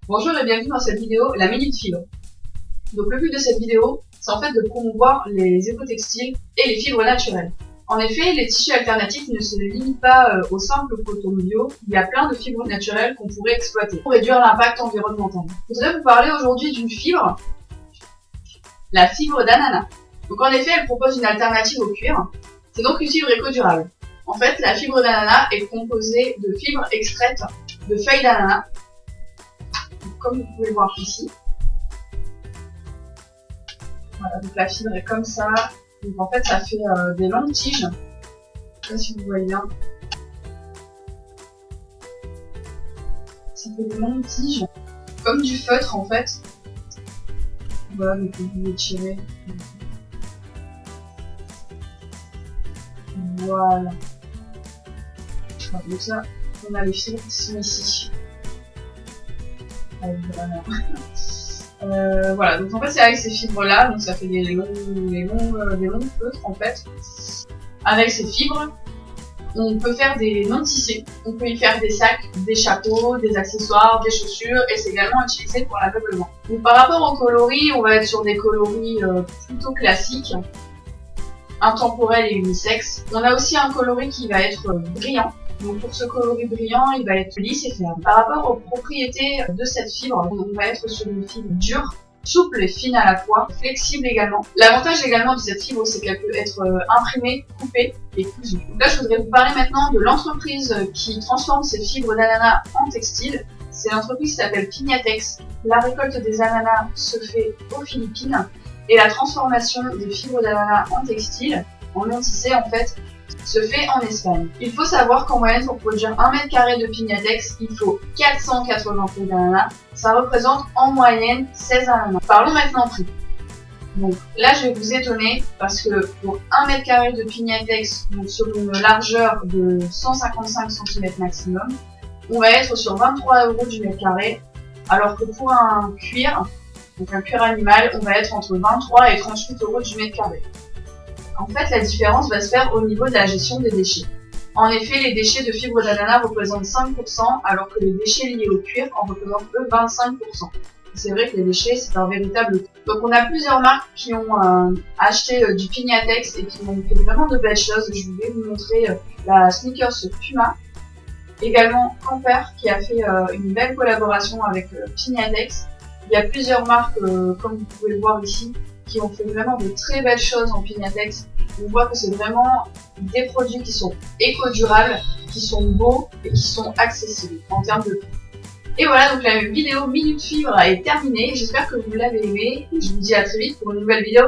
Bonjour et bienvenue dans cette vidéo, la Minute Fibre. Donc le but de cette vidéo, c'est en fait de promouvoir les éco-textiles et les fibres naturelles. En effet, les tissus alternatifs ne se limitent pas au simple coton bio, il y a plein de fibres naturelles qu'on pourrait exploiter pour réduire l'impact environnemental. Je voudrais vous parler aujourd'hui d'une fibre, la fibre d'ananas. Donc en effet, elle propose une alternative au cuir, c'est donc une fibre éco-durable. En fait, la fibre d'ananas est composée de fibres extraites de feuilles d'ananas, comme vous pouvez le voir ici. Voilà, donc la fibre est comme ça. Donc en fait, ça fait des longues tiges. Je sais pas si vous voyez bien. Ça fait des longues tiges, comme du feutre en fait. Voilà, donc vous pouvez tirer. Voilà. Donc ça, on a les fibres qui sont ici. Voilà, donc en fait c'est avec ces fibres là, donc ça fait des longues feutres en fait. Avec ces fibres, on peut faire des non-tissés, on peut y faire des sacs, des chapeaux, des accessoires, des chaussures, et c'est également utilisé pour l'ameublement. Donc par rapport aux coloris, on va être sur des coloris plutôt classiques, intemporels et unisexes. On a aussi un coloris qui va être brillant. Donc pour ce coloris brillant, il va être lisse et ferme. Par rapport aux propriétés de cette fibre, on va être sur une fibre dure, souple et fine à la fois, flexible également. L'avantage également de cette fibre, c'est qu'elle peut être imprimée, coupée et cousue. Donc là, je voudrais vous parler maintenant de l'entreprise qui transforme ces fibres d'ananas en textile. C'est l'entreprise qui s'appelle Piñatex. La récolte des ananas se fait aux Philippines et la transformation des fibres d'ananas en textile, en non tissé en fait, se fait en Espagne. Il faut savoir qu'en moyenne, pour produire 1 mètre carré de Piñatex, il faut 480 feuilles d'ananas. Ça représente en moyenne 16 ananas. Parlons maintenant prix. Donc là, je vais vous étonner parce que pour 1 mètre carré de Piñatex, donc sur une largeur de 155 cm maximum, on va être sur 23 € du mètre carré, alors que pour un cuir, donc un cuir animal, on va être entre 23 et 38 € du mètre carré. En fait, la différence va se faire au niveau de la gestion des déchets. En effet, les déchets de fibres d'ananas représentent 5%, alors que les déchets liés au cuir en représentent eux 25%. C'est vrai que les déchets, c'est un véritable tout. Donc on a plusieurs marques qui ont acheté du Piñatex et qui ont fait vraiment de belles choses. Je vais vous montrer la Sneakers Puma. Également Camper qui a fait une belle collaboration avec Piñatex. Il y a plusieurs marques, comme vous pouvez le voir ici, qui ont fait vraiment de très belles choses en Piñatex. On voit que c'est vraiment des produits qui sont éco-durables, qui sont beaux et qui sont accessibles en termes de prix. Et voilà, donc la vidéo Minute Fibre est terminée. J'espère que vous l'avez aimée. Je vous dis à très vite pour une nouvelle vidéo.